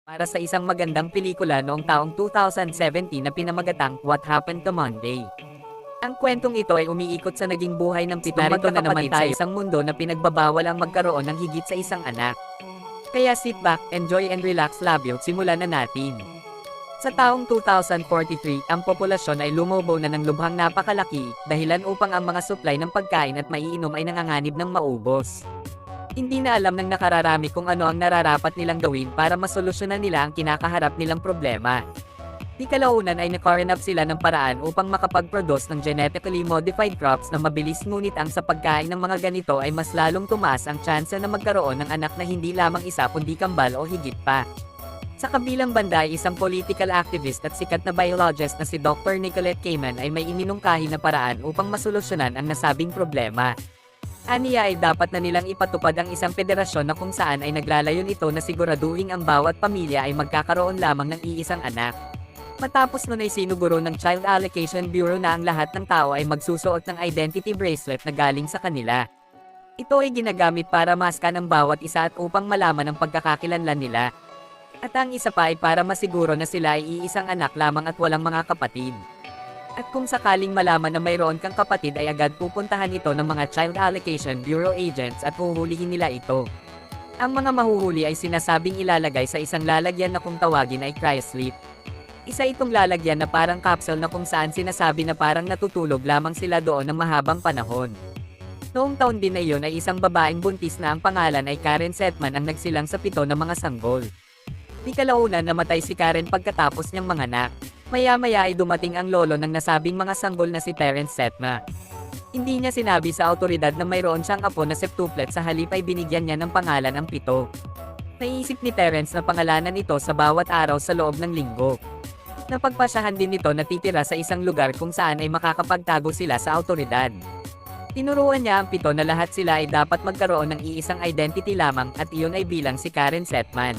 para sa isang magandang pelikula noong taong 2017 na pinamagatang What Happened to Monday. Ang kwentong ito ay umiikot sa naging buhay ng pitong magkakapatid sa isang mundo na pinagbabawal ang magkaroon ng higit sa isang anak. Kaya sit back, enjoy and relax labyo, simulan na natin. Sa taong 2043, ang populasyon ay lumobo na ng lubhang napakalaki, dahilan upang ang mga supply ng pagkain at maiinom ay nanganganib ng maubos. Hindi na alam ng nakararami kung ano ang nararapat nilang gawin para masolusyonan nila ang kinakaharap nilang problema. Di kalaunan ay nakahanap sila ng paraan upang makapag-produce ng genetically modified crops na mabilis, ngunit ang sa pagkain ng mga ganito ay mas lalong tumaas ang tsansa na magkaroon ng anak na hindi lamang isa kundi kambal o higit pa. Sa kabilang banda ay isang political activist at sikat na biologist na si Dr. Nicolette Kamen ay may iminungkahi na paraan upang masolusyonan ang nasabing problema. Aniya ay dapat na nilang ipatupad ang isang federasyon na kung saan ay naglalayon ito na siguraduhin ang bawat pamilya ay magkakaroon lamang ng iisang anak. Matapos nun ay sinuguro ng Child Allocation Bureau na ang lahat ng tao ay magsusuot ng identity bracelet na galing sa kanila. Ito ay ginagamit para maskan ang bawat isa at upang malaman ang pagkakakilanlan nila. At ang isa pa ay para masiguro na sila ay iisang anak lamang at walang mga kapatid. At kung sakaling malaman na mayroon kang kapatid ay agad pupuntahan ito ng mga Child Allocation Bureau agents at huhulihin nila ito. Ang mga mahuhuli ay sinasabing ilalagay sa isang lalagyan na kung tawagin ay cryosleep. Isa itong lalagyan na parang capsule na kung saan sinasabi na parang natutulog lamang sila doon ng mahabang panahon. Noong taon din na iyon ay isang babaeng buntis na ang pangalan ay Karen Setman ang nagsilang sa 7 na mga sanggol. Di kalaunan namatay si Karen pagkatapos niyang manganak. Maya-maya ay dumating ang lolo ng nasabing mga sanggol na si Terence Setma. Hindi niya sinabi sa autoridad na mayroon siyang apo na septuplet, sa halip ay binigyan niya ng pangalan ang 7. Naisip ni Terence na pangalanan ito sa bawat araw sa loob ng linggo. Napagpasyahan din nito na titira sa isang lugar kung saan ay makakapagtago sila sa autoridad. Tinuruan niya ang 7 na lahat sila ay dapat magkaroon ng iisang identity lamang at iyon ay bilang si Karen Setman.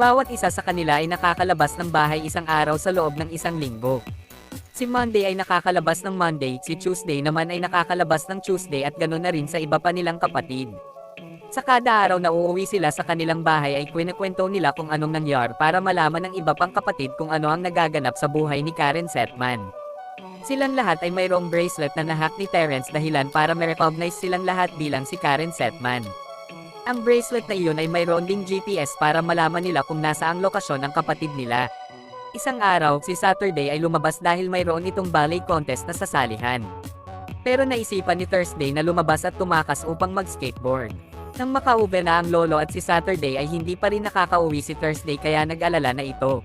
Bawat isa sa kanila ay nakakalabas ng bahay isang araw sa loob ng isang linggo. Si Monday ay nakakalabas ng Monday, si Tuesday naman ay nakakalabas ng Tuesday at ganoon na rin sa iba pa nilang kapatid. Sa kada araw na uuwi sila sa kanilang bahay ay kwento nila kung anong nangyari para malaman ng iba pang kapatid kung ano ang nagaganap sa buhay ni Karen Setman. Silang lahat ay mayroong bracelet na nahack ni Terence, dahilan para ma-recognize silang lahat bilang si Karen Setman. Ang bracelet na iyon ay mayroon ding GPS para malaman nila kung nasa ang lokasyon ng kapatid nila. Isang araw, si Saturday ay lumabas dahil mayroon itong ballet contest na sasalihan. Pero naisipan ni Thursday na lumabas at tumakas upang mag-skateboard. Nang makauwi na ang lolo at si Saturday ay hindi pa rin nakakauwi si Thursday, kaya nag-alala na ito.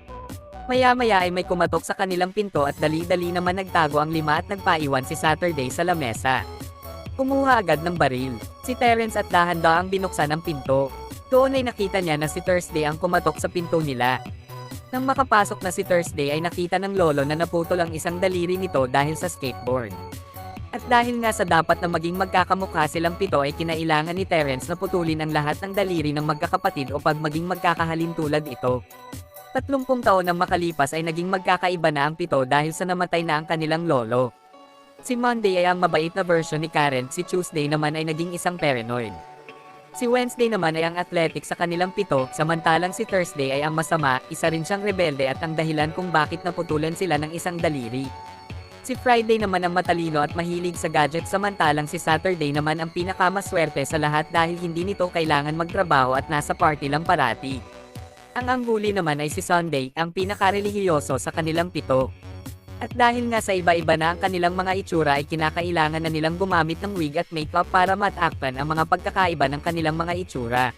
Maya-maya ay may kumatok sa kanilang pinto at dali-dali naman nagtago ang 5 at nagpaiwan si Saturday sa lamesa. Kumuha agad ng baril. Si Terence at dahan-dahang binuksan ang pinto. Doon ay nakita niya na si Thursday ang kumatok sa pinto nila. Nang makapasok na si Thursday ay nakita ng lolo na naputol ang isang daliri nito dahil sa skateboard. At dahil nga sa dapat na maging magkakamukha silang 7 ay kinailangan ni Terence na putulin ang lahat ng daliri ng magkakapatid o pag maging magkakahalin tulad ito. 30 taon nang makalipas ay naging magkakaiba na ang 7 dahil sa namatay na ang kanilang lolo. Si Monday ay ang mabait na version ni Karen, si Tuesday naman ay naging isang paranoid. Si Wednesday naman ay ang athletic sa kanilang 7, samantalang si Thursday ay ang masama, isa rin siyang rebelde at ang dahilan kung bakit naputulan sila ng isang daliri. Si Friday naman ang matalino at mahilig sa gadget, samantalang si Saturday naman ang pinakamaswerte sa lahat dahil hindi nito kailangan magtrabaho at nasa party lang parati. Ang anghuli naman ay si Sunday, ang pinakarelihiyoso sa kanilang 7. At dahil nga sa iba-iba na ang kanilang mga itsura ay kinakailangan na nilang gumamit ng wig at makeup para matakpan ang mga pagkakaiba ng kanilang mga itsura.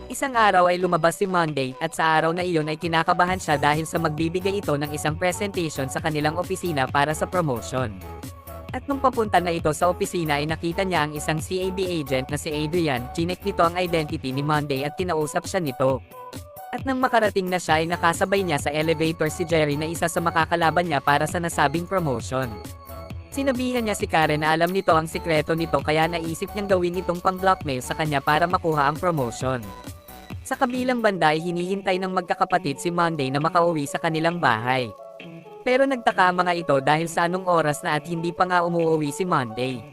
Isang araw ay lumabas si Monday at sa araw na iyon ay kinakabahan siya dahil sa magbibigay ito ng isang presentation sa kanilang opisina para sa promotion. At nung papunta na ito sa opisina ay nakita niya ang isang CAB agent na si Adrian. Chinek nito ang identity ni Monday at kinausap siya nito. At nang makarating na siya ay nakasabay niya sa elevator si Jerry na isa sa makakalaban niya para sa nasabing promotion. Sinabihan niya si Karen na alam nito ang sikreto nito, kaya naisip niyang gawin itong pang-blackmail sa kanya para makuha ang promotion. Sa kabilang banda ay hinihintay ng magkakapatid si Monday na makauwi sa kanilang bahay. Pero nagtaka ang mga ito dahil sa anong oras na at hindi pa nga umuwi si Monday.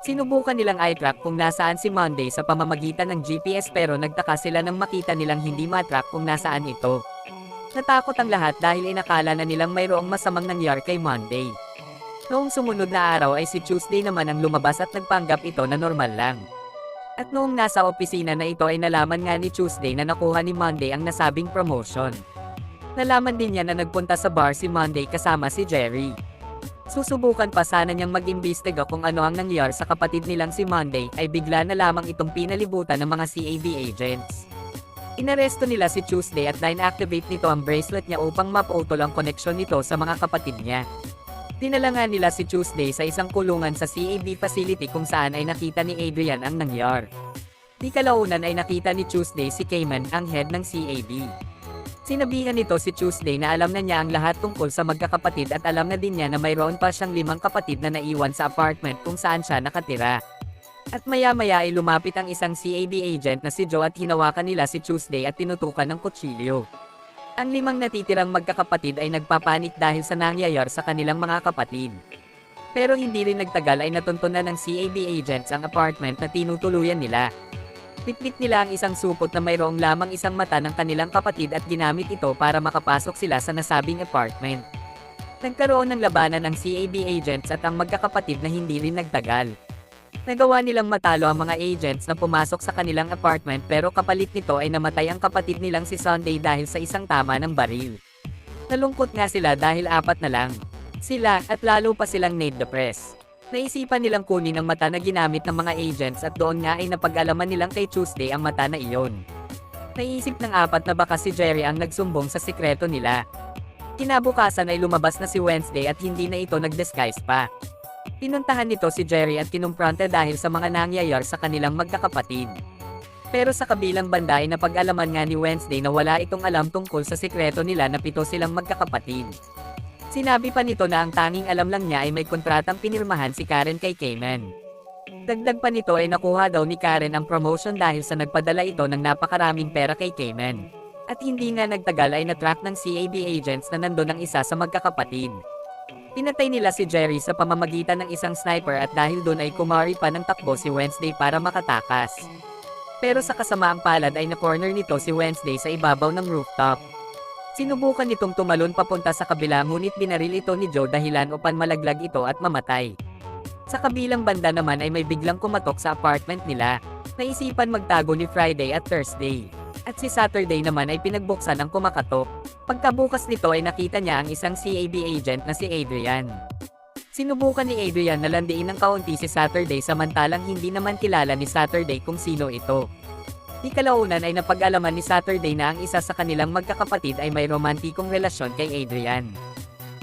Sinubukan nilang i-track kung nasaan si Monday sa pamamagitan ng GPS pero nagtaka sila nang makita nilang hindi matrack kung nasaan ito. Natakot ang lahat dahil inakala na nilang mayroong masamang nangyari kay Monday. Noong sumunod na araw ay si Tuesday naman ang lumabas at nagpanggap ito na normal lang. At noong nasa opisina na ito ay nalaman nga ni Tuesday na nakuha ni Monday ang nasabing promotion. Nalaman din niya na nagpunta sa bar si Monday kasama si Jerry. Susubukan pa sana niyang mag-imbestiga kung ano ang nangyari sa kapatid nilang si Monday ay bigla na lamang itong pinalibutan ng mga CAB agents. Inaresto nila si Tuesday at na-inactivate nito ang bracelet niya upang maputol ang koneksyon nito sa mga kapatid niya. Dinala nga nila si Tuesday sa isang kulungan sa CAB facility kung saan ay nakita ni Adrian ang nangyari. Di kalaunan ay nakita ni Tuesday si Cayman, ang head ng CAB. Sinabihan nito si Tuesday na alam na niya ang lahat tungkol sa magkakapatid at alam na din niya na mayroon pa siyang 5 kapatid na naiwan sa apartment kung saan siya nakatira. At maya-maya ay lumapit ang isang CAB agent na si Joe at hinawakan nila si Tuesday at tinutukan ng kutsilyo. Ang 5 natitirang magkakapatid ay nagpapanik dahil sa nangyayari sa kanilang mga kapatid. Pero hindi rin nagtagal ay natuntunan ng CAB agents ang apartment na tinutuluyan nila. Pitpit nila ang isang supot na mayroong lamang isang mata ng kanilang kapatid at ginamit ito para makapasok sila sa nasabing apartment. Nagkaroon ng labanan ng CAB agents at ang magkakapatid na hindi rin nagtagal. Nagawa nilang matalo ang mga agents na pumasok sa kanilang apartment pero kapalit nito ay namatay ang kapatid nilang si Sunday dahil sa isang tama ng baril. Nalungkot nga sila dahil 4 na lang sila at lalo pa silang nade-depress. Naisipan nilang kunin ang mata na ginamit ng mga agents at doon nga ay napag-alaman nilang kay Tuesday ang mata na iyon. Naisip ng 4 na baka si Jerry ang nagsumbong sa sikreto nila. Kinabukasan ay lumabas na si Wednesday at hindi na ito nag-disguise pa. Pinuntahan nito si Jerry at kinumpronta dahil sa mga nangyayari sa kanilang magkakapatid. Pero sa kabilang banda ay napag-alaman nga ni Wednesday na wala itong alam tungkol sa sikreto nila na 7 silang magkakapatid. Sinabi pa nito na ang tanging alam lang niya ay may kontratang pinirmahan si Karen kay Cayman. Dagdag pa nito ay nakuha daw ni Karen ang promotion dahil sa nagpadala ito ng napakaraming pera kay Cayman. At hindi nga nagtagal ay natrack ng CAB agents na nandun ang isa sa magkakapatid. Pinatay nila si Jerry sa pamamagitan ng isang sniper at dahil doon ay kumari pa ng takbo si Wednesday para makatakas. Pero sa kasamaang palad ay na-corner nito si Wednesday sa ibabaw ng rooftop. Sinubukan nitong tumalon papunta sa kabila ngunit binaril ito ni Joe dahilan upang malaglag ito at mamatay. Sa kabilang banda naman ay may biglang kumatok sa apartment nila. Naisipan magtago ni Friday at Thursday. At si Saturday naman ay pinagbuksan ang kumakatok. Pagkabukas nito ay nakita niya ang isang CAB agent na si Adrian. Sinubukan ni Adrian na landiin ng kaunti si Saturday samantalang hindi naman kilala ni Saturday kung sino ito. Di kalaunan ay napag-alaman ni Saturday na ang isa sa kanilang magkakapatid ay may romantikong relasyon kay Adrian.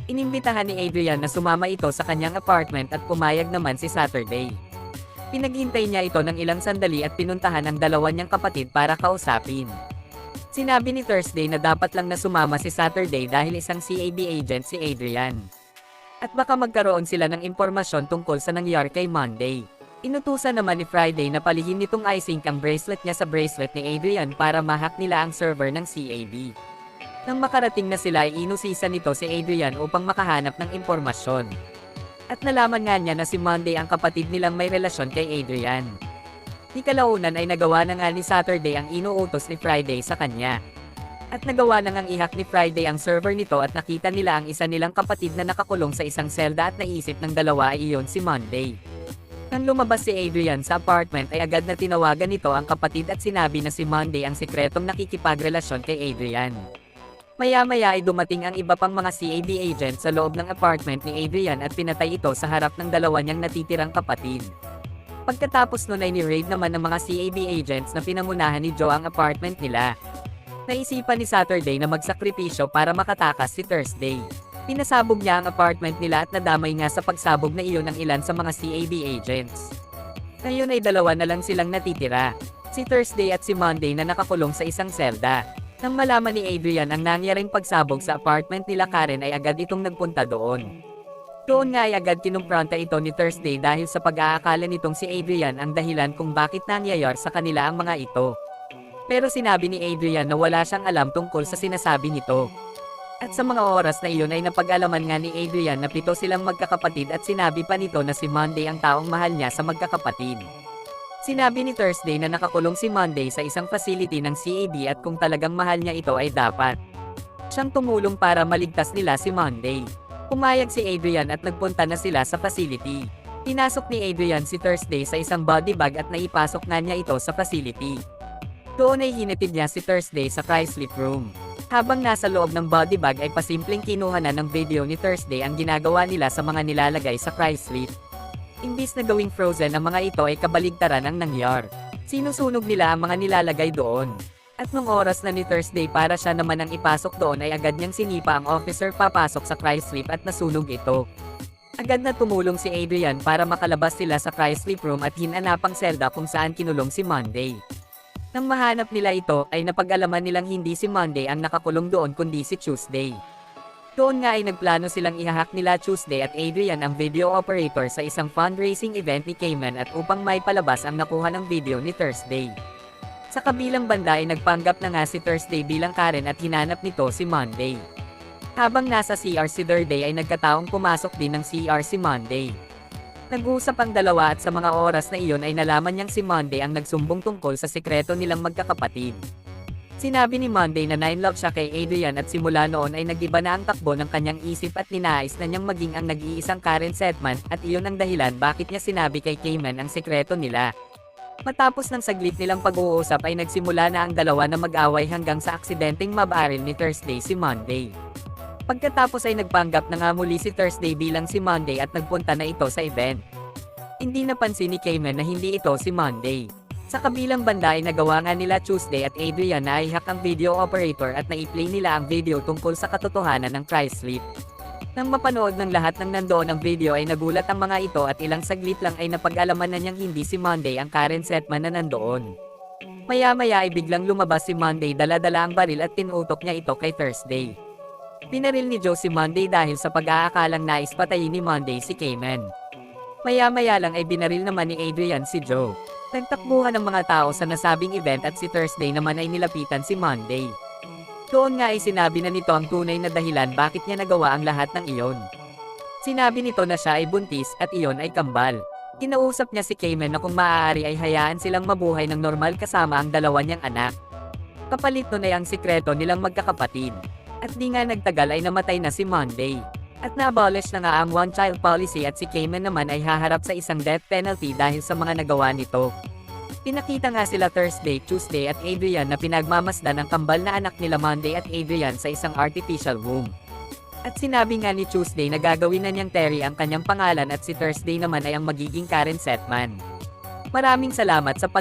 Inimbitahan ni Adrian na sumama ito sa kanyang apartment at pumayag naman si Saturday. Pinaghintay niya ito ng ilang sandali at pinuntahan ang 2 niyang kapatid para kausapin. Sinabi ni Thursday na dapat lang na sumama si Saturday dahil isang CAB agent si Adrian. At baka magkaroon sila ng impormasyon tungkol sa nangyari kay Monday. Inutusan naman ni Friday na palihim nitong i-sync ang bracelet niya sa bracelet ni Adrian para ma-hack nila ang server ng CAB. Nang makarating na sila ay inusisa nito si Adrian upang makahanap ng impormasyon. At nalaman nga niya na si Monday ang kapatid nilang may relasyon kay Adrian. Di kalaunan ay nagawa na nga ni Saturday ang inuutos ni Friday sa kanya. At nagawa na ngang i-hack ni Friday ang server nito at nakita nila ang isa nilang kapatid na nakakulong sa isang selda at naisip ng 2 ay iyon si Monday. Nang lumabas si Adrian sa apartment ay agad na tinawagan nito ang kapatid at sinabi na si Monday ang sikretong nakikipagrelasyon kay Adrian. Maya-maya ay dumating ang iba pang mga CAB agents sa loob ng apartment ni Adrian at pinatay ito sa harap ng 2 niyang natitirang kapatid. Pagkatapos nun ay ni-raid naman ng mga CAB agents na pinangunahan ni Joe ang apartment nila. Naisipan ni Saturday na magsakripisyo para makatakas si Thursday. Pinasabog niya ang apartment nila at nadamay nga sa pagsabog na iyon ang ilan sa mga CAB agents. Ngayon ay 2 na lang silang natitira, si Thursday at si Monday na nakakulong sa isang selda. Nang malaman ni Adrian ang nangyaring pagsabog sa apartment nila Karen ay agad itong nagpunta doon. Doon nga ay agad kinumpronta ito ni Thursday dahil sa pag-aakala nitong si Adrian ang dahilan kung bakit nangyayari sa kanila ang mga ito. Pero sinabi ni Adrian na wala siyang alam tungkol sa sinasabi nito. At sa mga oras na iyon ay napag-alaman nga ni Adrian na 7 silang magkakapatid at sinabi pa nito na si Monday ang taong mahal niya sa magkakapatid. Sinabi ni Thursday na nakakulong si Monday sa isang facility ng CAD at kung talagang mahal niya ito ay dapat siyang tumulong para maligtas nila si Monday. Pumayag si Adrian at nagpunta na sila sa facility. Pinasok ni Adrian si Thursday sa isang body bag at naipasok nga niya ito sa facility. Doon ay hinatid niya si Thursday sa cryosleep room. Habang nasa loob ng body bag ay pasimpleng kinuha na ng video ni Thursday ang ginagawa nila sa mga nilalagay sa cryosleep. Imbis na gawing frozen ang mga ito ay kabaligtaran ang nangyari. Sinusunog nila ang mga nilalagay doon. At nung oras na ni Thursday para siya naman ang ipasok doon ay agad niyang sinipa ang officer papasok sa cryosleep at nasunog ito. Agad na tumulong si Adrian para makalabas sila sa cryosleep room at hinanap ang selda kung saan kinulong si Monday. Nang mahanap nila ito ay napag-alaman nilang hindi si Monday ang nakakulong doon kundi si Tuesday. Doon nga ay nagplano silang ihahak nila Tuesday at Adrian ang video operator sa isang fundraising event ni Cayman at upang may palabas ang nakuha ng video ni Thursday. Sa kabilang banda ay nagpanggap na nga si Thursday bilang Karen at hinanap nito si Monday. Habang nasa CR si Thursday ay nagkataong pumasok din ng CR si Monday. Nag-usap ang dalawa at sa mga oras na iyon ay nalaman niyang si Monday ang nagsumbong tungkol sa sikreto nilang magkakapatid. Sinabi ni Monday na nine-love siya kay Adrian at simula noon ay nag-iba na ang takbo ng kanyang isip at ninais na niyang maging ang nag-iisang Karen Sedman at iyon ang dahilan bakit niya sinabi kay Cayman ang sikreto nila. Matapos ng saglit nilang pag-uusap ay nagsimula na ang dalawa na mag-away hanggang sa aksidenteng mabaril ni Thursday si Monday. Pagkatapos ay nagpanggap na nga muli si Thursday bilang si Monday at nagpunta na ito sa event. Hindi napansin ni Cayman na hindi ito si Monday. Sa kabilang banda ay nagawa nga nila Tuesday at Adrian na i-hack ang video operator at na-i-play nila ang video tungkol sa katotohanan ng cryosleep. Nang mapanood ng lahat ng nandoon ang video ay nagulat ang mga ito at ilang saglit lang ay napag-alaman na niyang hindi si Monday ang Karen Sedman na nandoon. Maya-maya ay biglang lumabas si Monday dala-dala ang baril at tinutok niya ito kay Thursday. Pinaril ni Joe si Monday dahil sa pag-aakalang nais patayin ni Monday si Cayman. Maya-maya lang ay binaril naman ni Adrian si Joe. Nagtakbuhan ng mga tao sa nasabing event at si Thursday naman ay nilapitan si Monday. Doon nga ay sinabi na nito ang tunay na dahilan bakit niya nagawa ang lahat ng iyon. Sinabi nito na siya ay buntis at iyon ay kambal. Kinausap niya si Cayman na kung maaari ay hayaan silang mabuhay ng normal kasama ang dalawa niyang anak. Kapalit nun ay ang sikreto nilang magkakapatid. At di nga nagtagal ay namatay na si Monday. At na-abolish na nga ang one-child policy at si Cayman naman ay haharap sa isang death penalty dahil sa mga nagawa nito. Pinakita nga sila Thursday, Tuesday at Adrian na pinagmamasdan ang kambal na anak nila Monday at Adrian sa isang artificial womb. At sinabi nga ni Tuesday na gagawin na niyang Terry ang kanyang pangalan at si Thursday naman ay ang magiging Karen Sedman. Maraming salamat sa